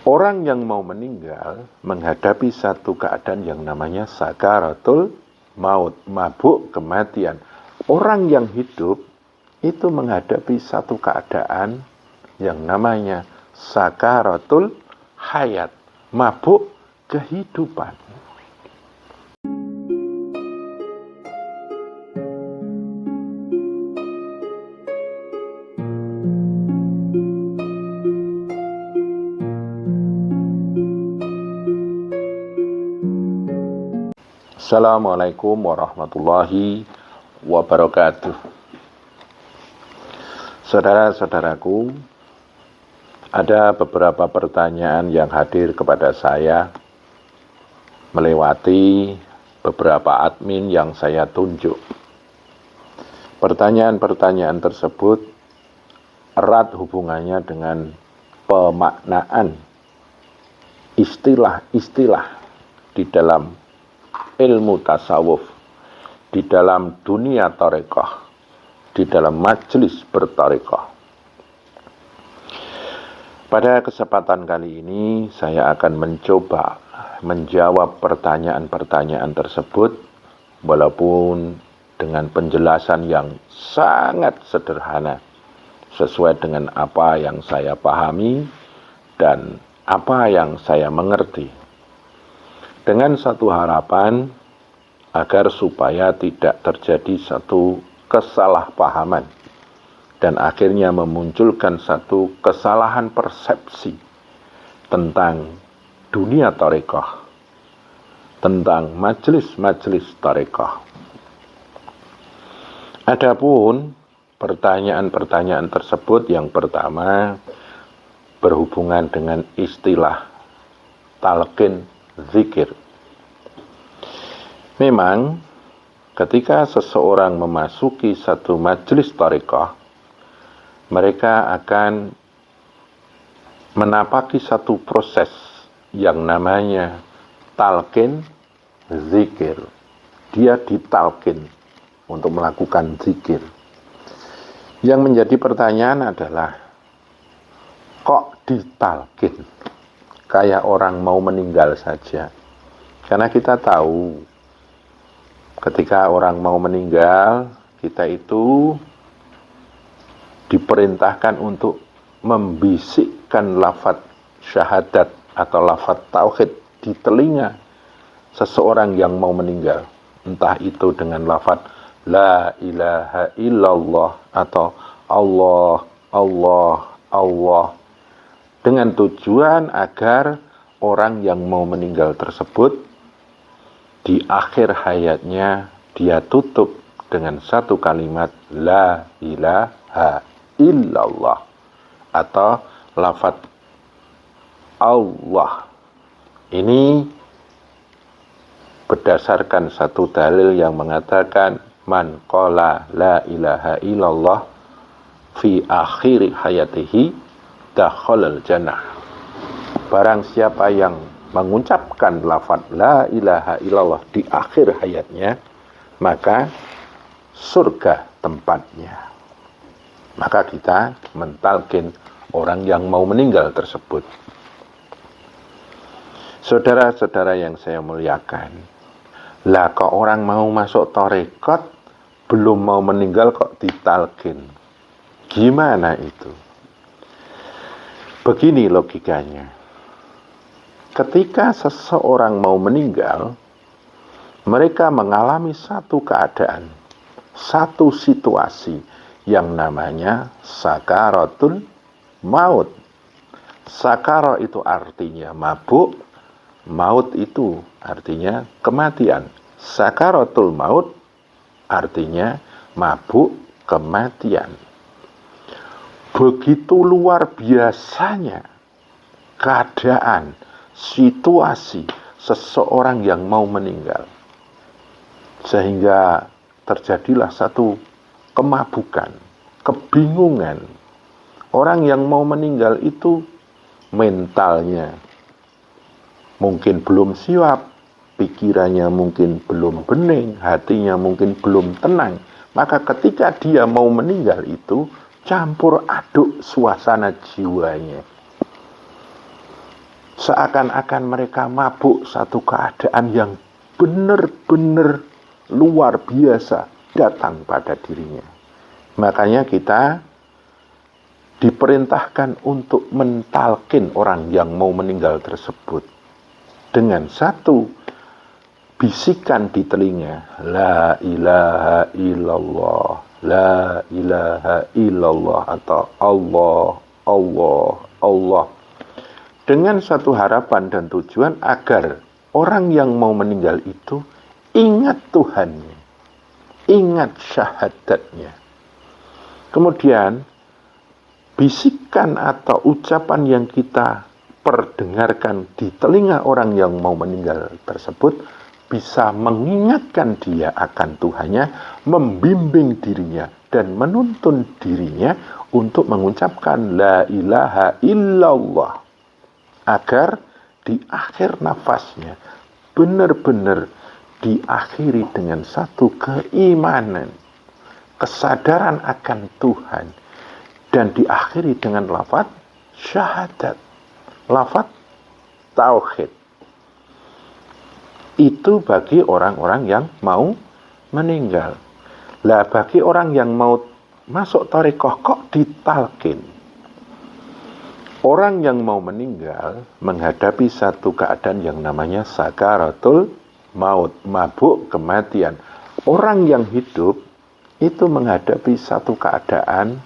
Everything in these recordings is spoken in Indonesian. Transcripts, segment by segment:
Orang yang mau meninggal menghadapi satu keadaan yang namanya sakaratul maut, mabuk kematian. Orang yang hidup itu menghadapi satu keadaan yang namanya sakaratul hayat, mabuk kehidupan. Assalamualaikum warahmatullahi wabarakatuh. Saudara-saudaraku, ada beberapa pertanyaan yang hadir kepada saya melewati beberapa admin yang saya tunjuk. Pertanyaan-pertanyaan tersebut erat hubungannya dengan pemaknaan istilah-istilah di dalam ilmu tasawuf, di dalam dunia tarekah, di dalam majelis bertarekah. Pada kesempatan kali ini saya akan mencoba menjawab pertanyaan-pertanyaan tersebut walaupun dengan penjelasan yang sangat sederhana sesuai dengan apa yang saya pahami dan apa yang saya mengerti, dengan satu harapan agar supaya tidak terjadi satu kesalahpahaman dan akhirnya memunculkan satu kesalahan persepsi tentang dunia tarekah, tentang majelis-majelis tarekah. Adapun pertanyaan-pertanyaan tersebut, yang pertama berhubungan dengan istilah talqin zikir. Memang ketika seseorang memasuki satu majelis tarekah, mereka akan menapaki satu proses yang namanya talqin zikir. Dia ditalqin untuk melakukan zikir. Yang menjadi pertanyaan adalah, kok ditalqin? Kayak orang mau meninggal saja. Karena kita tahu ketika orang mau meninggal, kita itu diperintahkan untuk membisikkan lafaz syahadat atau lafaz tauhid di telinga seseorang yang mau meninggal. Entah itu dengan lafaz la ilaha illallah atau Allah, Allah, Allah, dengan tujuan agar orang yang mau meninggal tersebut di akhir hayatnya dia tutup dengan satu kalimat la ilaha illallah atau lafaz Allah. Ini berdasarkan satu dalil yang mengatakan man qala la ilaha illallah fi akhir hayatihi dakhalal jannah. Barang siapa yang mengucapkan lafaz la ilaha illallah di akhir hayatnya, maka surga tempatnya. Maka kita mentalkin orang yang mau meninggal tersebut. Saudara-saudara yang saya muliakan, lah kok orang mau masuk tarekat belum mau meninggal kok ditalkin? Gimana itu? Begini logikanya. Ketika seseorang mau meninggal, mereka mengalami satu keadaan, satu situasi yang namanya sakaratul maut. Sakara itu artinya mabuk, maut itu artinya kematian. Sakaratul maut artinya mabuk kematian. Begitu luar biasanya keadaan, situasi seseorang yang mau meninggal, sehingga terjadilah satu kemabukan, kebingungan. Orang yang mau meninggal itu mentalnya mungkin belum siap, pikirannya mungkin belum bening, hatinya mungkin belum tenang. Maka ketika dia mau meninggal itu campur aduk suasana jiwanya. Seakan-akan mereka mabuk satu keadaan yang benar-benar luar biasa datang pada dirinya. Makanya kita diperintahkan untuk mentalkin orang yang mau meninggal tersebut dengan satu bisikan di telinga, la ilaha illallah, la ilaha illallah, atau Allah, Allah, Allah, dengan satu harapan dan tujuan agar orang yang mau meninggal itu ingat Tuhannya, ingat syahadatnya. Kemudian bisikan atau ucapan yang kita perdengarkan di telinga orang yang mau meninggal tersebut bisa mengingatkan dia akan Tuhannya, membimbing dirinya dan menuntun dirinya untuk mengucapkan la ilaha illallah, agar di akhir nafasnya benar-benar diakhiri dengan satu keimanan, kesadaran akan Tuhan, dan diakhiri dengan lafaz syahadat, lafaz tauhid. Itu bagi orang-orang yang mau meninggal. Lah bagi orang yang mau masuk thariqah kok ditalkin? Orang yang mau meninggal menghadapi satu keadaan yang namanya sakaratul maut, mabuk kematian. Orang yang hidup itu menghadapi satu keadaan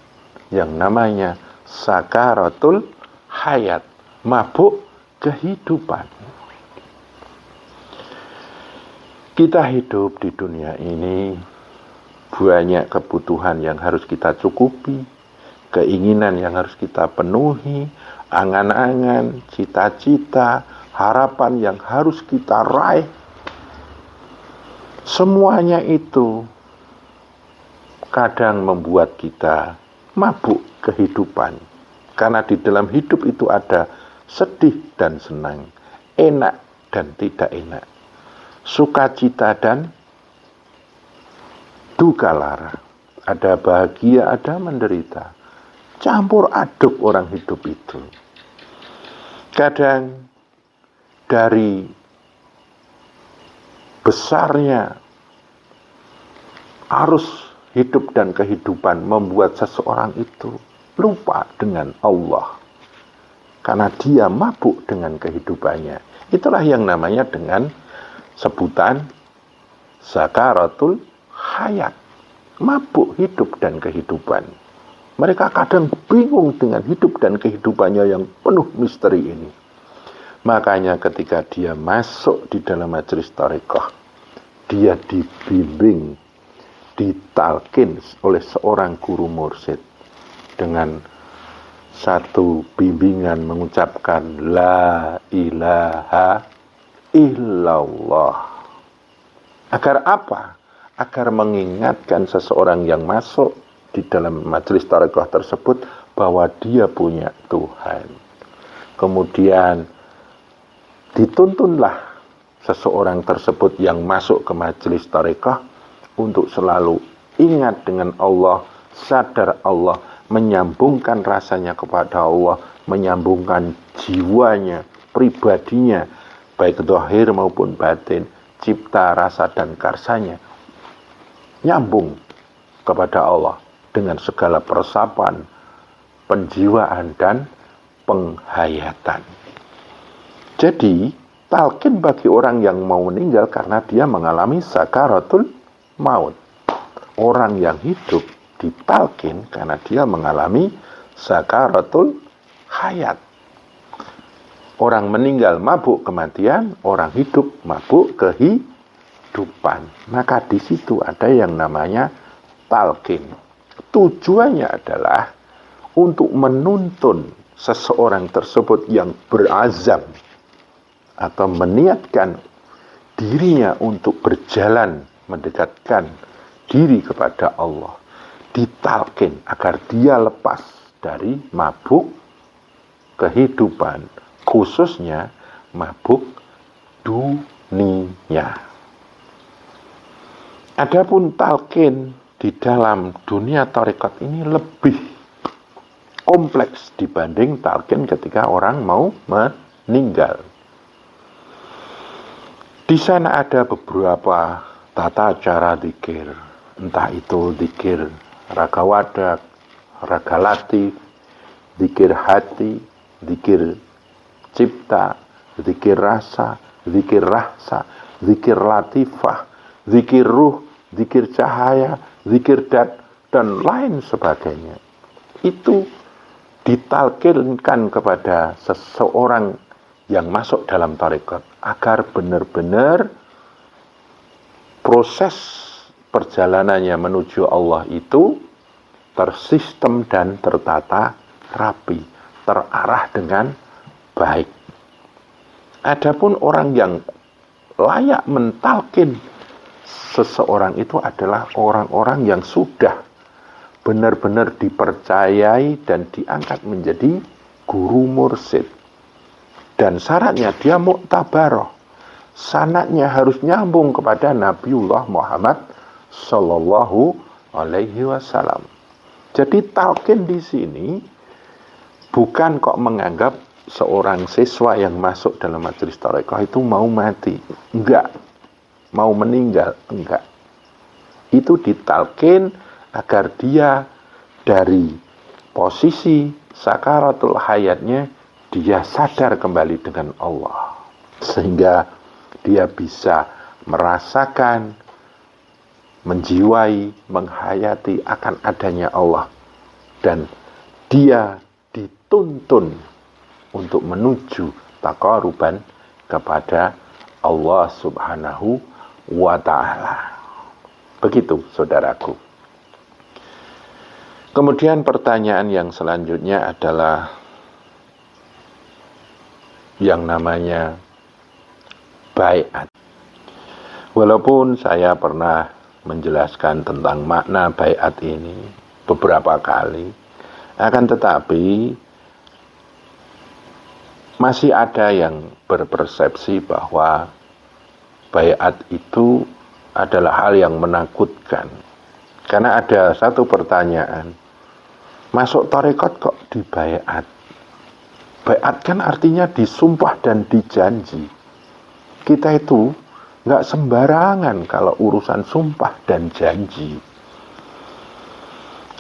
yang namanya sakaratul hayat, mabuk kehidupan. Kita hidup di dunia ini, banyak kebutuhan yang harus kita cukupi, keinginan yang harus kita penuhi, angan-angan, cita-cita, harapan yang harus kita raih. Semuanya itu kadang membuat kita mabuk kehidupan. Karena di dalam hidup itu ada sedih dan senang, enak dan tidak enak, sukacita dan duka lara, ada bahagia, ada menderita, campur aduk orang hidup itu. Kadang dari besarnya arus hidup dan kehidupan membuat seseorang itu lupa dengan Allah, karena dia mabuk dengan kehidupannya. Itulah yang namanya dengan sebutan sakaratul hayat, mabuk hidup dan kehidupan. Mereka kadang bingung dengan hidup dan kehidupannya yang penuh misteri ini. Makanya ketika dia masuk di dalam majelis thariqah, dia dibimbing, ditalkin oleh seorang guru mursyid dengan satu bimbingan mengucapkan la ilaha illallah. Agar apa? Agar mengingatkan seseorang yang masuk di dalam majelis thariqah tersebut bahwa dia punya Tuhan. Kemudian dituntunlah seseorang tersebut yang masuk ke majelis thariqah untuk selalu ingat dengan Allah, sadar Allah, menyambungkan rasanya kepada Allah, menyambungkan jiwanya, pribadinya, baik zahir maupun batin, cipta, rasa, dan karsanya, nyambung kepada Allah dengan segala peresapan, penjiwaan, dan penghayatan. Jadi, talqin bagi orang yang mau meninggal karena dia mengalami sakaratul maut. Orang yang hidup ditalqin karena dia mengalami sakaratul hayat. Orang meninggal mabuk kematian, orang hidup mabuk kehidupan. Maka di situ ada yang namanya talqin. Tujuannya adalah untuk menuntun seseorang tersebut yang berazam atau meniatkan dirinya untuk berjalan mendekatkan diri kepada Allah, ditalqin agar dia lepas dari mabuk kehidupan, khususnya mabuk dunia. Adapun talqin di dalam dunia tarekat ini lebih kompleks dibanding talqin ketika orang mau meninggal. Di sana ada beberapa tata cara zikir, entah itu zikir raga wadak, raga latif, zikir hati, zikir cipta, zikir rasa, zikir rahsa, zikir latifah, zikir ruh, zikir cahaya, zikir dat, dan lain sebagainya. Itu ditalkinkan kepada seseorang yang masuk dalam tarekat agar benar-benar proses perjalanannya menuju Allah itu tersistem dan tertata rapi, terarah dengan baik. Adapun orang yang layak mentalkin seseorang itu adalah orang-orang yang sudah benar-benar dipercayai dan diangkat menjadi guru mursyid. Dan syaratnya dia muktabaroh. Sanadnya harus nyambung kepada Nabiullah Muhammad Sallallahu Alaihi Wasallam. Jadi talqin di sini bukan kok menganggap seorang siswa yang masuk dalam majelis tarekat itu mau mati. Enggak. Mau meninggal. Enggak. Itu ditalqin agar dia dari posisi sakaratul hayatnya dia sadar kembali dengan Allah. Sehingga dia bisa merasakan, menjiwai, menghayati akan adanya Allah. Dan dia dituntun untuk menuju taqarruban kepada Allah Subhanahu wa ta'ala. Begitu, saudaraku. Kemudian pertanyaan yang selanjutnya adalah yang namanya baiat. Walaupun saya pernah menjelaskan tentang makna baiat ini beberapa kali, akan tetapi masih ada yang berpersepsi bahwa baiat itu adalah hal yang menakutkan. Karena ada satu pertanyaan, masuk tarekat kok dibaiat? Baiat kan artinya disumpah dan dijanji. Kita itu nggak sembarangan kalau urusan sumpah dan janji.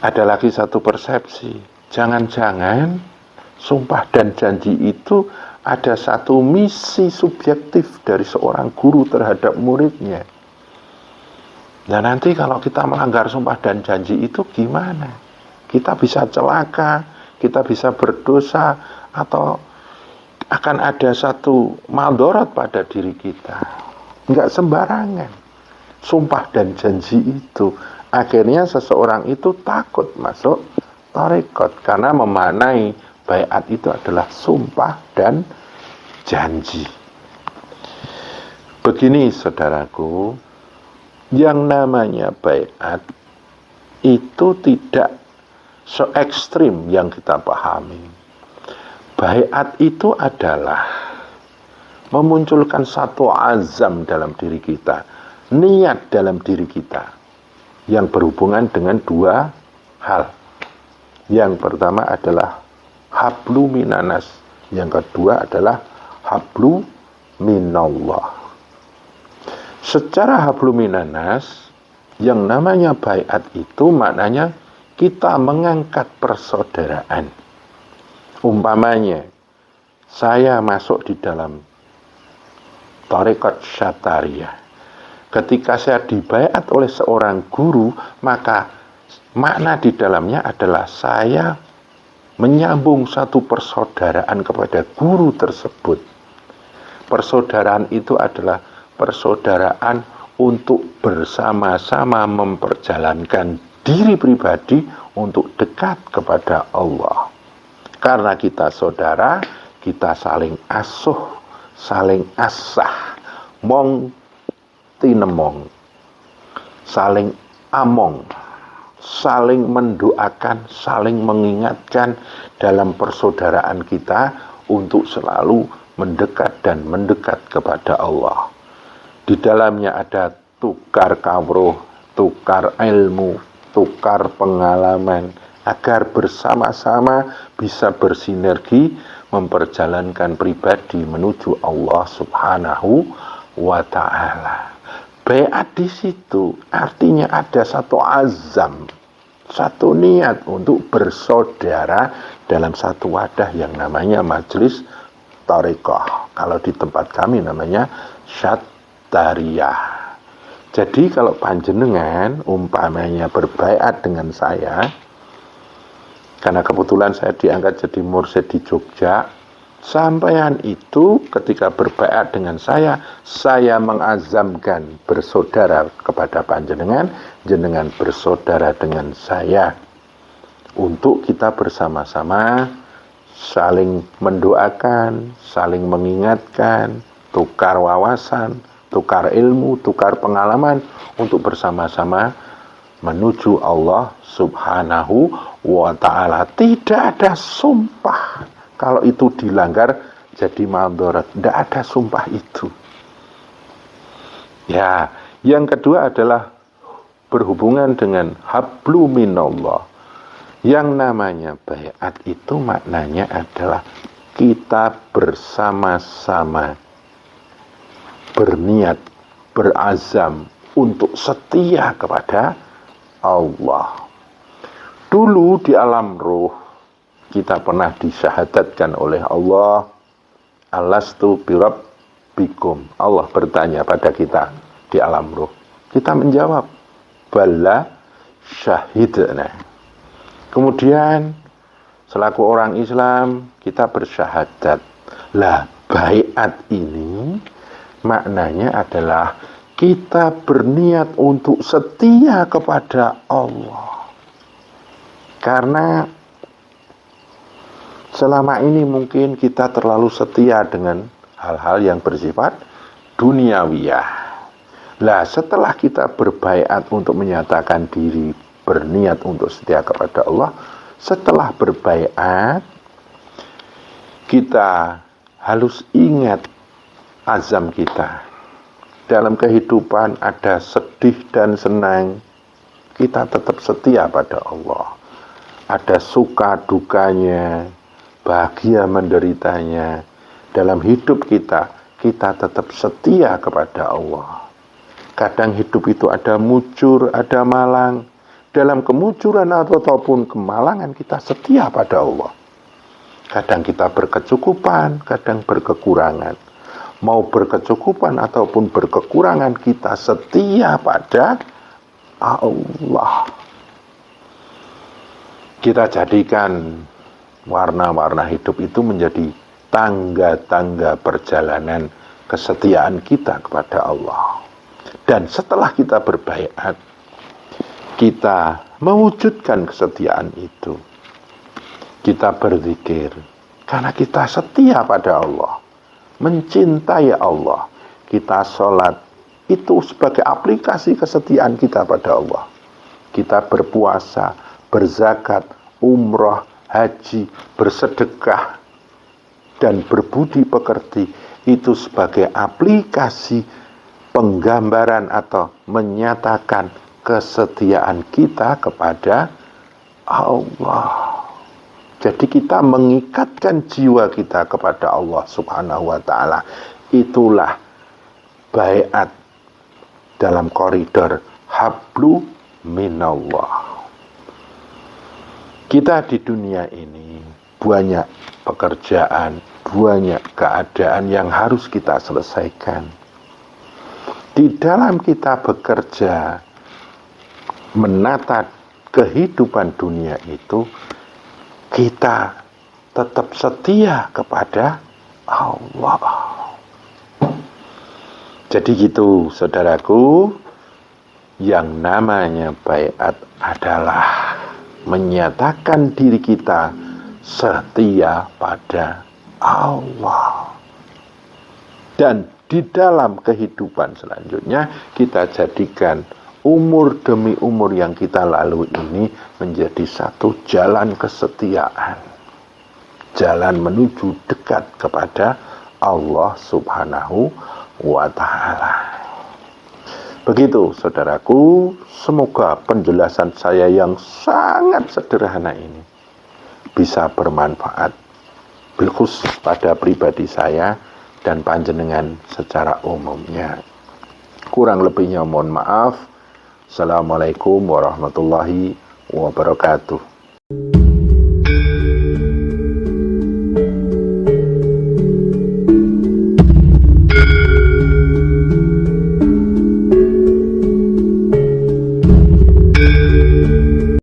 Ada lagi satu persepsi, jangan-jangan sumpah dan janji itu ada satu misi subjektif dari seorang guru terhadap muridnya. Nah nanti kalau kita melanggar sumpah dan janji itu gimana? Kita bisa celaka, kita bisa berdosa, atau akan ada satu madharat pada diri kita. Enggak sembarangan sumpah dan janji itu. Akhirnya seseorang itu takut masuk tarekat karena memaknai baiat itu adalah sumpah dan janji. Begini saudaraku, yang namanya baiat itu tidak se-ekstrim yang kita pahami. Baiat itu adalah memunculkan satu azam dalam diri kita, niat dalam diri kita yang berhubungan dengan dua hal. Yang pertama adalah hablu minanas, yang kedua adalah hablu minallah. Secara hablu minanas, yang namanya baiat itu maknanya kita mengangkat persaudaraan. Umpamanya, saya masuk di dalam tarekat Syatariyah. Ketika saya dibaiat oleh seorang guru, maka makna di dalamnya adalah saya menyambung satu persaudaraan kepada guru tersebut. Persaudaraan itu adalah persaudaraan untuk bersama-sama memperjalankan diri pribadi untuk dekat kepada Allah. Karena kita saudara, kita saling asuh, saling asah, mong tinemong, saling among, saling mendoakan, saling mengingatkan dalam persaudaraan kita untuk selalu mendekat dan mendekat kepada Allah. Di dalamnya ada tukar kawruh, tukar ilmu, tukar pengalaman, agar bersama-sama bisa bersinergi memperjalankan pribadi menuju Allah Subhanahu wa Ta'ala. Baiat di situ artinya ada satu azam, satu niat untuk bersaudara dalam satu wadah yang namanya majelis thariqah. Kalau di tempat kami namanya Syattariyah. Jadi kalau panjenengan umpamanya berbaiat dengan saya, karena kebetulan saya diangkat jadi mursyid di Jogja, sampean itu ketika berbaiat dengan saya mengazamkan bersaudara kepada panjenengan, jenengan bersaudara dengan saya, untuk kita bersama-sama saling mendoakan, saling mengingatkan, tukar wawasan, tukar ilmu, tukar pengalaman, untuk bersama-sama menuju Allah Subhanahu wa Ta'ala. Tidak ada sumpah. Kalau itu dilanggar jadi madharat. Tidak ada sumpah itu. Ya, yang kedua adalah berhubungan dengan hablu minallah. Yang namanya baiat itu maknanya adalah kita bersama-sama berniat, berazam untuk setia kepada Allah. Dulu di alam ruh kita pernah disyahadatkan oleh Allah, alastu birabbikum. Allah bertanya pada kita di alam ruh. Kita menjawab, bala syahidna. Kemudian selaku orang Islam kita bersyahadat. Lah, baiat ini maknanya adalah kita berniat untuk setia kepada Allah. Karena selama ini mungkin kita terlalu setia dengan hal-hal yang bersifat duniawiyah. Lah, setelah kita berbaiat untuk menyatakan diri berniat untuk setia kepada Allah, setelah berbaiat kita harus ingat azam kita. Dalam kehidupan ada sedih dan senang, kita tetap setia pada Allah. Ada suka dukanya, bahagia menderitanya. Dalam hidup kita tetap setia kepada Allah. Kadang hidup itu ada mujur, ada malang. Dalam kemujuran ataupun kemalangan kita setia pada Allah. Kadang kita berkecukupan, kadang berkekurangan. Mau berkecukupan ataupun berkekurangan, kita setia pada Allah. Kita jadikan warna-warna hidup itu menjadi tangga-tangga perjalanan kesetiaan kita kepada Allah. Dan setelah kita berbaiat, kita mewujudkan kesetiaan itu. Kita berzikir karena kita setia pada Allah, mencintai Allah. Kita sholat itu sebagai aplikasi kesetiaan kita pada Allah. Kita berpuasa, berzakat, umrah, haji, bersedekah, dan berbudi pekerti itu sebagai aplikasi penggambaran atau menyatakan kesetiaan kita kepada Allah. Jadi kita mengikatkan jiwa kita kepada Allah Subhanahu wa Ta'ala. Itulah baiat dalam koridor hablu minallah. Kita di dunia ini banyak pekerjaan, banyak keadaan yang harus kita selesaikan. Di dalam kita bekerja, menata kehidupan dunia itu, kita tetap setia kepada Allah. Jadi gitu, saudaraku, yang namanya baiat adalah menyatakan diri kita setia pada Allah. Dan di dalam kehidupan selanjutnya, kita jadikan umur demi umur yang kita lalui ini menjadi satu jalan kesetiaan. Jalan menuju dekat kepada Allah Subhanahu wa Ta'ala. Begitu saudaraku, semoga penjelasan saya yang sangat sederhana ini bisa bermanfaat, bilkhusus pada pribadi saya dan panjenengan secara umumnya. Kurang lebihnya mohon maaf. Assalamualaikum warahmatullahi wabarakatuh.